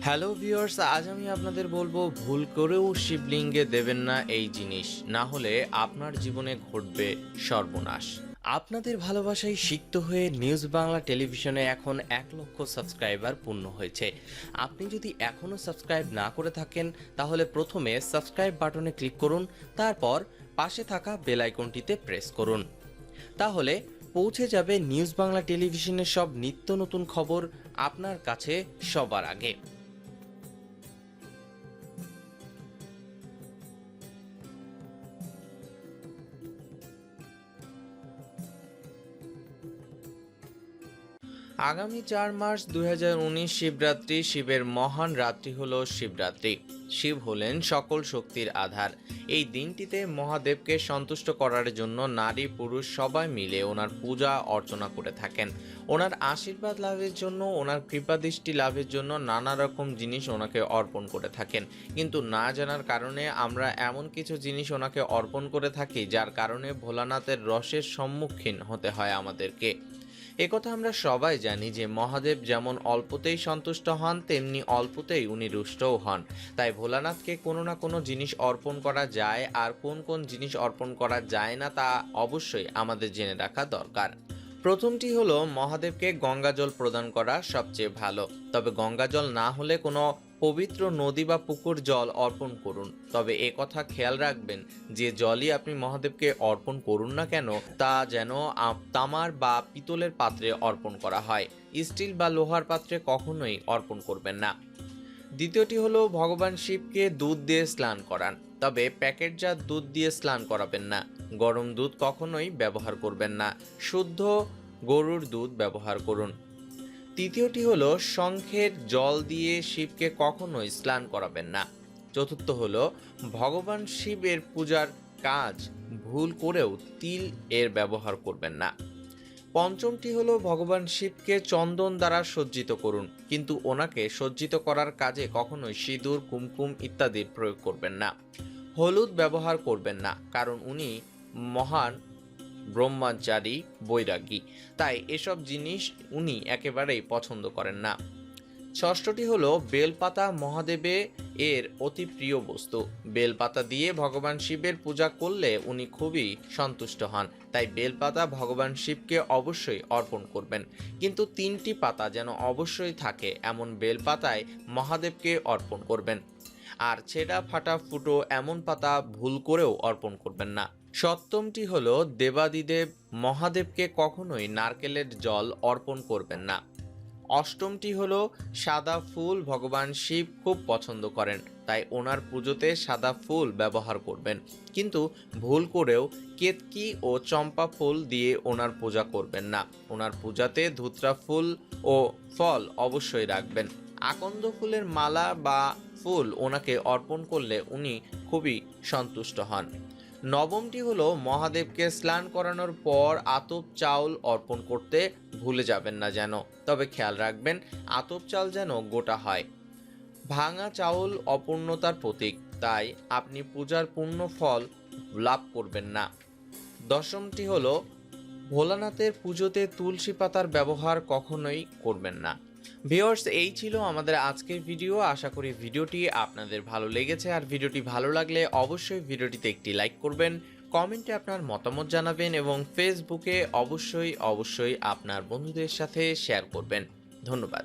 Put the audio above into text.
Hello viewers, আজ আমি আপনাদের বলবো ভুল করেও শিবলিঙ্গে দেবেন না এই জিনিস, না হলে আপনার জীবনে ঘটবে সর্বনাশ। আপনাদের ভালোবাসায় সিক্ত হয়ে নিউজ বাংলা টেলিভিশনে এখন 1,00,000 সাবস্ক্রাইবার পূর্ণ হয়েছে। আপনি যদি এখনও সাবস্ক্রাইব না করে থাকেন তাহলে প্রথমে সাবস্ক্রাইব বাটনে ক্লিক করুন, তারপর পাশে থাকা বেল আইকনটিতে প্রেস করুন। তাহলে পৌঁছে যাবে নিউজ বাংলা টেলিভিশনের সব নিত্য নতুন খবর আপনার কাছে সবার আগে। আগামী 4 মার্চ 2019 শিবরাত্রি। শিবের মহান রাত্রি হলো শিবরাত্রি। শিব হলেন সকল শক্তির আধার। এই দিনটিতে মহাদেবকে সন্তুষ্ট করার জন্য নারী পুরুষ সবাই মিলে ওনার পূজা অর্চনা করে থাকেন। ওনার আশীর্বাদ লাভের জন্য, ওনার কৃপাদৃষ্টি লাভের জন্য নানা রকম জিনিস ওনাকে অর্পণ করে থাকেন। কিন্তু না জানার কারণে আমরা এমন কিছু জিনিস ওনাকে অর্পণ করে থাকি যার কারণে ভোলানাথের রসের সম্মুখীন হতে হয় আমাদেরকে। একথা আমরা সবাই জানি যে মহাদেব যেমন অল্পতেই সন্তুষ্ট হন, তেমনি অল্পতেই উনি রুষ্টও হন। তাই ভোলানাথকে কোনো না কোনো জিনিস অর্পণ করা যায়, আর কোন কোন জিনিস অর্পণ করা যায় না তা অবশ্যই আমাদের জেনে রাখা দরকার। প্রথমটি হলো মহাদেবকে গঙ্গাজল প্রদান করা সবচেয়ে ভালো। তবে গঙ্গাজল না হলে কোনো পবিত্র নদী বা পুকুর জল অর্পণ করুন। তবে কথা খেয়াল রাখবেন যে জলই আপনি মহাদেবকে অর্পণ করুন না কেন, তা যেন তামার বা পিতলের পাত্রে অর্পণ করা হয়। স্টিল বা লোহার পাত্রে কখনোই অর্পণ করবেন না। দ্বিতীয়টি হলো ভগবান শিবকে দুধ দিয়ে স্নান করান। তবে প্যাকেটজাত দুধ দিয়ে স্নান করাবেন না। গরম দুধ কখনোই ব্যবহার করবেন না। শুদ্ধ গরুর দুধ ব্যবহার করুন। তৃতীয়টি হলো শঙ্খের জল দিয়ে শিবকে কখনোই স্নান করাবেন না। চতুর্থ হলো ভগবান শিবের পূজার কাজ ভুল করেও তিল এর ব্যবহার করবেন না। পঞ্চমটি হলো ভগবান শিবকে চন্দন দ্বারা সজ্জিত করুন, কিন্তু ওনাকে সজ্জিত করার কাজে কখনোই সিঁদুর, কুমকুম ইত্যাদির প্রয়োগ করবেন না। হলুদ ব্যবহার করবেন না, কারণ উনি মহান ব্রহ্মচারী বৈরাগী, তাই এসব জিনিস উনি একেবারেই পছন্দ করেন না। ষষ্ঠটি হলো বেলপাতা মহাদেবে এর অতি প্রিয় বস্তু। বেলপাতা দিয়ে ভগবান শিবের পূজা করলে উনি খুবই সন্তুষ্ট হন, তাই বেলপাতা ভগবান শিবকে অবশ্যই অর্পণ করবেন। কিন্তু 3টি পাতা যেন অবশ্যই থাকে এমন বেলপাতায় মহাদেবকে অর্পণ করবেন। আর ছেঁড়া ফাটা ফুটো এমন পাতা ভুল করেও অর্পণ করবেন না। সপ্তমটি হলো দেবাদিদেব মহাদেবকে কখনোই নারকেলের জল অর্পণ করবেন না। অষ্টমটি হলো সাদা ফুল ভগবান শিব খুব পছন্দ করেন, তাই ওনার পুজোতে সাদা ফুল ব্যবহার করবেন। কিন্তু ভুল করেও কেতকী ও চম্পা ফুল দিয়ে ওনার পূজা করবেন না। ওনার পূজাতে ধুতরা ফুল ও ফল অবশ্যই রাখবেন। আকন্দ ফুলের মালা বা ফুল ওনাকে অর্পণ করলে উনি খুবই সন্তুষ্ট হন। নবমটি হলো মহাদেবকে স্নান করানোর পর আতপ চাউল অর্পণ করতে ভুলে যাবেন না যেন। তবে খেয়াল রাখবেন আতপ চাল যেন গোটা হয়। ভাঙা চাউল অপূর্ণতার প্রতীক, তাই আপনি পূজার পূর্ণ ফল লাভ করবেন না। দশমটি হলো ভোলানাথের পুজোতে তুলসী পাতার ব্যবহার কখনোই করবেন না। ভিউয়ার্স, এই ছিল আমাদের আজকের ভিডিও। আশা করি ভিডিওটি আপনাদের ভালো লেগেছে। আর ভিডিওটি ভালো লাগলে অবশ্যই ভিডিওটিতে একটি লাইক করবেন, কমেন্টে আপনার মতামত জানাবেন এবং ফেসবুকে অবশ্যই আপনার বন্ধুদের সাথে শেয়ার করবেন। ধন্যবাদ।